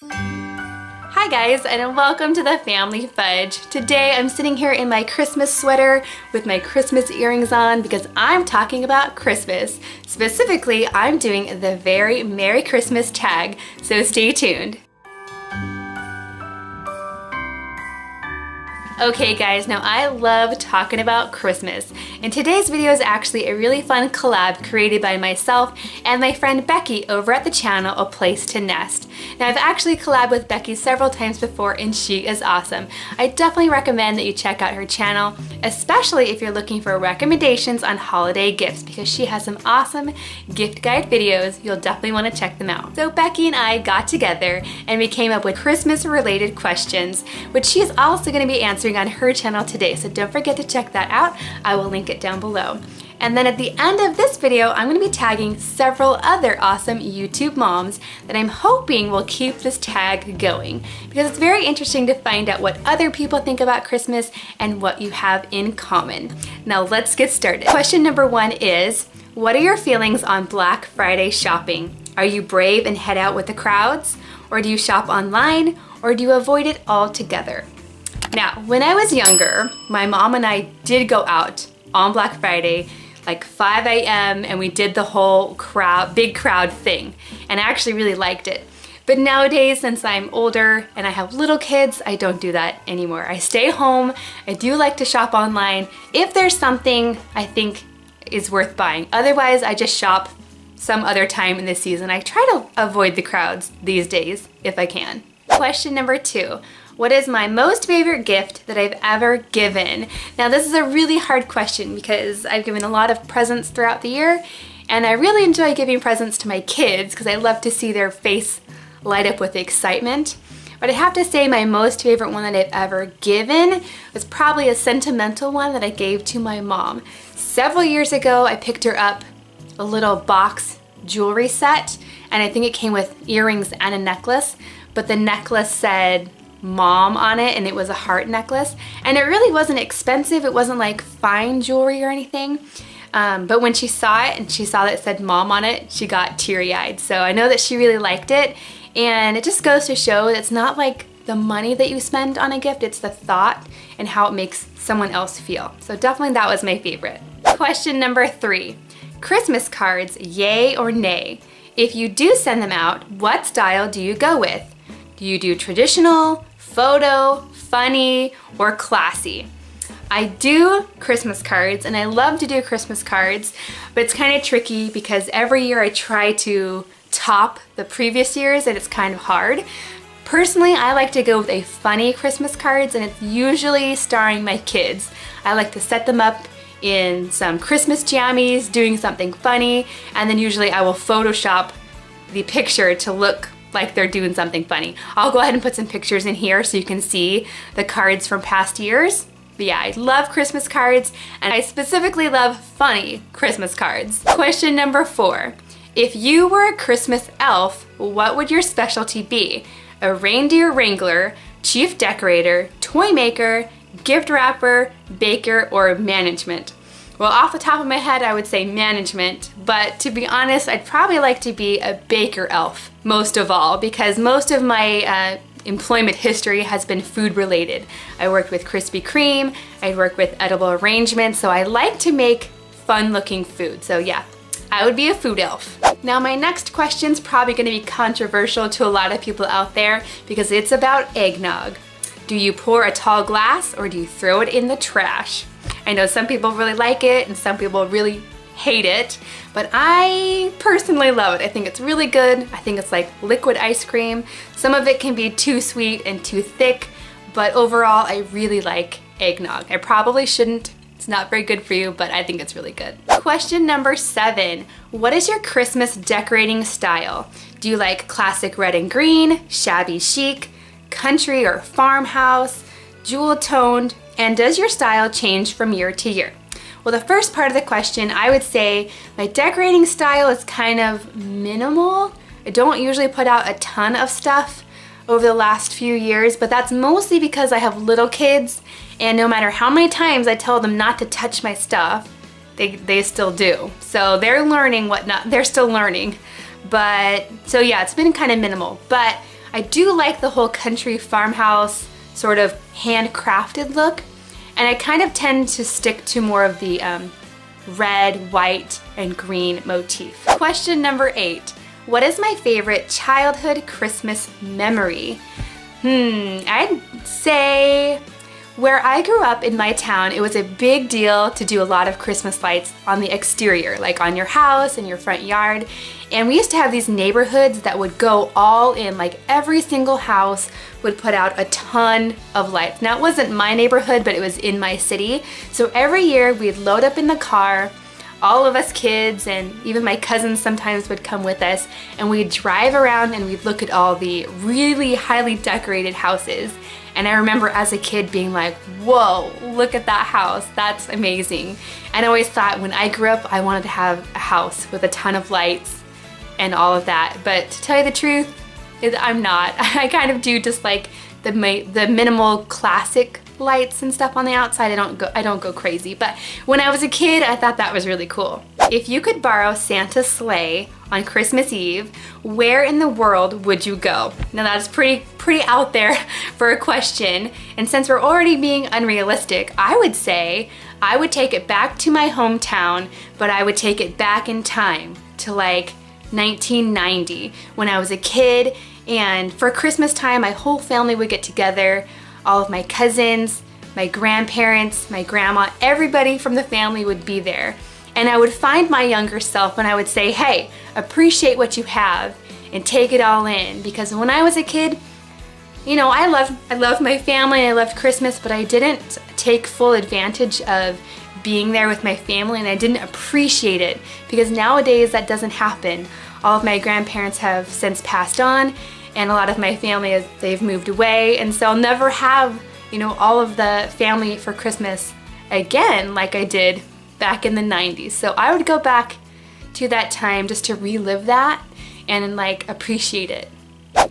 Hi guys, and welcome to the Family Fudge. Today I'm sitting here in my Christmas sweater with my Christmas earrings on because I'm talking about Christmas. Specifically, I'm doing the very Merry Christmas tag, so stay tuned. Okay guys, now I love talking about Christmas, and today's video is actually a really fun collab created by myself and my friend Becky over at the channel A Place to Nest. Now I've actually collabed with Becky several times before and she is awesome. I definitely recommend that you check out her channel, especially if you're looking for recommendations on holiday gifts because she has some awesome gift guide videos. You'll definitely want to check them out. So Becky and I got together and we came up with Christmas related questions, which she is also going to be answering on her channel today, so don't forget to check that out. I will link it down below. And then at the end of this video, I'm going to be tagging several other awesome YouTube moms that I'm hoping will keep this tag going, because it's very interesting to find out what other people think about Christmas and what you have in common. Now let's get started. Question number 1 is, what are your feelings on Black Friday shopping? Are you brave and head out with the crowds? Or do you shop online? Or do you avoid it altogether? Now, when I was younger, my mom and I did go out on Black Friday, like 5 a.m., and we did the whole big crowd thing, and I actually really liked it. But nowadays, since I'm older and I have little kids, I don't do that anymore. I stay home. I do like to shop online if there's something I think is worth buying. Otherwise, I just shop some other time in the season. I try to avoid the crowds these days if I can. Question number 2. What is my most favorite gift that I've ever given? Now this is a really hard question because I've given a lot of presents throughout the year, and I really enjoy giving presents to my kids because I love to see their face light up with excitement. But I have to say my most favorite one that I've ever given was probably a sentimental one that I gave to my mom. Several years ago, I picked her up a little box jewelry set, and I think it came with earrings and a necklace, but the necklace said Mom on it, and it was a heart necklace, and it really wasn't expensive. It wasn't like fine jewelry or anything, but when she saw it and she saw that it said Mom on it, she got teary-eyed. So I know that she really liked it, and it just goes to show that it's not like the money that you spend on a gift, it's the thought and how it makes someone else feel. So definitely that was my favorite. Question number 3. Christmas cards, yay or nay? If you do send them out, what style do you go with? Do you do traditional, photo, funny, or classy? I do Christmas cards, and I love to do Christmas cards, but it's kind of tricky because every year I try to top the previous years and it's kind of hard. Personally, I like to go with a funny Christmas cards, and it's usually starring my kids. I like to set them up in some Christmas jammies, doing something funny, and then usually I will Photoshop the picture to look like they're doing something funny. I'll go ahead and put some pictures in here so you can see the cards from past years. But yeah, I love Christmas cards, and I specifically love funny Christmas cards. Question number 4. If you were a Christmas elf, what would your specialty be? A reindeer wrangler, chief decorator, toy maker, gift wrapper, baker, or management? Well, off the top of my head, I would say management, but to be honest, I'd probably like to be a baker elf most of all, because most of my employment history has been food related. I worked with Krispy Kreme, I worked with edible arrangements, so I like to make fun looking food. So yeah, I would be a food elf. Now my next question's probably gonna be controversial to a lot of people out there because it's about eggnog. Do you pour a tall glass or do you throw it in the trash? I know some people really like it and some people really hate it, but I personally love it. I think it's really good. I think it's like liquid ice cream. Some of it can be too sweet and too thick, but overall I really like eggnog. I probably shouldn't. It's not very good for you, but I think it's really good. Question number 7. What is your Christmas decorating style? Do you like classic red and green, shabby chic, country or farmhouse, jewel toned, and does your style change from year to year? Well, the first part of the question, I would say my decorating style is kind of minimal. I don't usually put out a ton of stuff over the last few years, but that's mostly because I have little kids, and no matter how many times I tell them not to touch my stuff, they still do. So they're learning they're still learning. But, so yeah, it's been kind of minimal, but I do like the whole country farmhouse sort of handcrafted look, and I kind of tend to stick to more of the red, white, and green motif. Question number 8. What is my favorite childhood Christmas memory? I'd say where I grew up in my town, it was a big deal to do a lot of Christmas lights on the exterior, like on your house and your front yard. And we used to have these neighborhoods that would go all in, like every single house would put out a ton of lights. Now it wasn't my neighborhood, but it was in my city. So every year we'd load up in the car, all of us kids, and even my cousins sometimes would come with us, and we'd drive around and we'd look at all the really highly decorated houses. And I remember as a kid being like, whoa, look at that house, that's amazing. And I always thought when I grew up, I wanted to have a house with a ton of lights and all of that. But to tell you the truth, I'm not. I kind of do just like the minimal classic lights and stuff on the outside. I don't go crazy. But when I was a kid, I thought that was really cool. If you could borrow Santa's sleigh on Christmas Eve, where in the world would you go? Now that's pretty out there for a question. And since we're already being unrealistic, I would say I would take it back to my hometown, but I would take it back in time to like 1990 when I was a kid. And for Christmas time, my whole family would get together, all of my cousins, my grandparents, my grandma, everybody from the family would be there. And I would find my younger self and I would say, hey, appreciate what you have and take it all in. Because when I was a kid, you know, I loved my family, I loved Christmas, but I didn't take full advantage of being there with my family, and I didn't appreciate it because nowadays that doesn't happen. All of my grandparents have since passed on, and a lot of my family, they've moved away, and so I'll never have, you know, all of the family for Christmas again like I did back in the 90s. So I would go back to that time just to relive that and like appreciate it.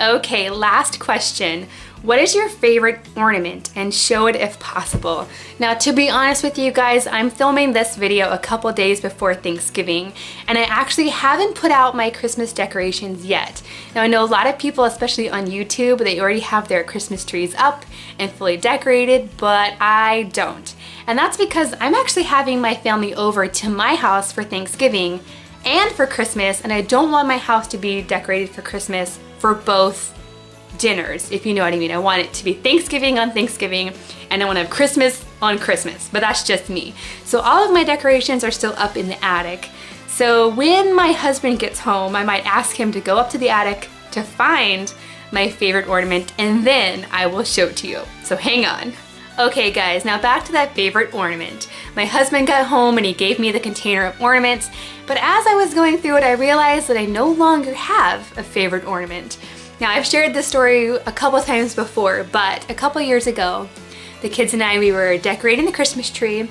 Okay, last question. What is your favorite ornament, and show it if possible? Now, to be honest with you guys, I'm filming this video a couple days before Thanksgiving, and I actually haven't put out my Christmas decorations yet. Now, I know a lot of people, especially on YouTube, they already have their Christmas trees up and fully decorated, but I don't. And that's because I'm actually having my family over to my house for Thanksgiving and for Christmas, and I don't want my house to be decorated for Christmas for both dinners, if you know what I mean. I want it to be Thanksgiving on Thanksgiving, and I want to have Christmas on Christmas, but that's just me. So all of my decorations are still up in the attic. So when my husband gets home, I might ask him to go up to the attic to find my favorite ornament, and then I will show it to you. So hang on. Okay guys, now back to that favorite ornament. My husband got home and he gave me the container of ornaments, but as I was going through it, I realized that I no longer have a favorite ornament. Now, I've shared this story a couple times before, but a couple years ago, the kids and I, we were decorating the Christmas tree,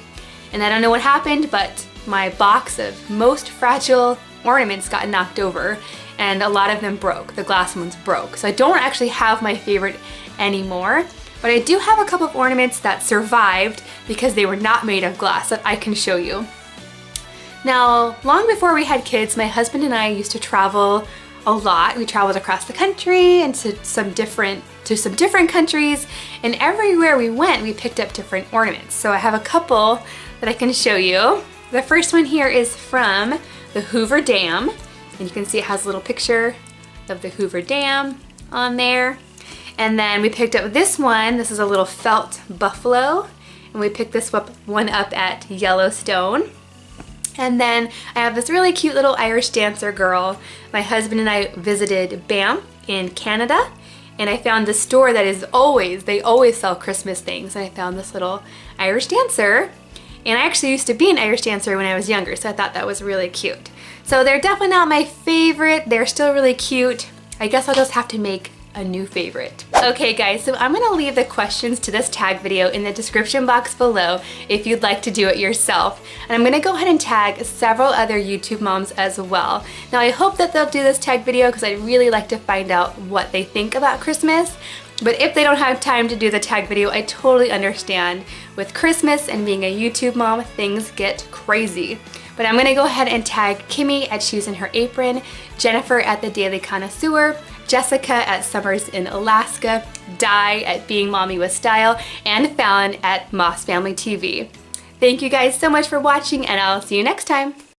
and I don't know what happened, but my box of most fragile ornaments got knocked over, and a lot of them broke. The glass ones broke. So I don't actually have my favorite anymore, but I do have a couple of ornaments that survived because they were not made of glass that I can show you. Now, long before we had kids, my husband and I used to travel a lot. We traveled across the country and to some different countries, and everywhere we went, we picked up different ornaments. So I have a couple that I can show you. The first one here is from the Hoover Dam, and you can see it has a little picture of the Hoover Dam on there. And then we picked up this one. This is a little felt buffalo, and we picked this one up at Yellowstone. And then I have this really cute little Irish dancer girl. My husband and I visited Banff in Canada, and I found this store that is they always sell Christmas things. And I found this little Irish dancer, and I actually used to be an Irish dancer when I was younger, so I thought that was really cute. So they're definitely not my favorite. They're still really cute. I guess I'll just have to make a new favorite. Okay guys, so I'm gonna leave the questions to this tag video in the description box below if you'd like to do it yourself. And I'm gonna go ahead and tag several other YouTube moms as well. Now I hope that they'll do this tag video because I'd really like to find out what they think about Christmas. But if they don't have time to do the tag video, I totally understand. With Christmas and being a YouTube mom, things get crazy. But I'm gonna go ahead and tag Kimmy at Shoes in Her Apron, Jennifer at The Daily Connoisseur, Jessica at Summers in Alaska, Di at Being Mommy with Style, and Fallon at Moss Family TV. Thank you guys so much for watching, and I'll see you next time.